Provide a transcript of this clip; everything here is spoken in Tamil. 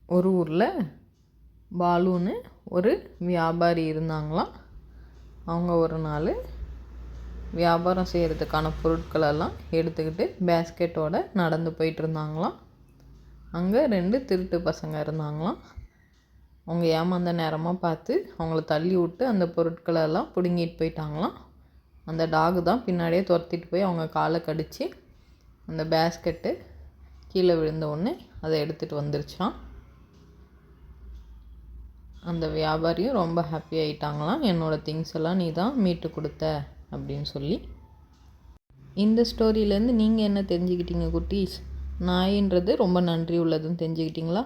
ஒரு ஊரில் பாலுன்னு ஒரு வியாபாரி இருந்தாங்களாம். அவங்க ஒரு நாள் வியாபாரம் செய்கிறதுக்கான பொருட்களெல்லாம் எடுத்துக்கிட்டு பேஸ்கெட்டோடு நடந்து போயிட்டுருந்தாங்களாம். அங்கே 2 திருட்டு பசங்க இருந்தாங்களாம். அவங்க ஏமாந்த நேரமாக பார்த்து அவங்கள தள்ளி விட்டு அந்த பொருட்களெல்லாம் பிடுங்கிட்டு போயிட்டாங்களாம். அந்த டாகு தான் பின்னாடியே துரத்திட்டு போய் அவங்க காலை கடித்து அந்த பேஸ்கெட்டு கீழே விழுந்த உடனே அதை எடுத்துகிட்டு வந்துருச்சான். அந்த வியாபாரியும் ரொம்ப ஹாப்பி ஆகிட்டாங்களாம். என்னோடய திங்ஸ் எல்லாம் நீ தான் மீட்டு கொடுத்த அப்படின்னு சொல்லி. இந்த ஸ்டோரியிலேருந்து நீங்கள் என்ன தெரிஞ்சுக்கிட்டீங்க குட்டீஸ்? நாயின்றது ரொம்ப நன்றி உள்ளதுன்னு தெரிஞ்சுக்கிட்டிங்களா?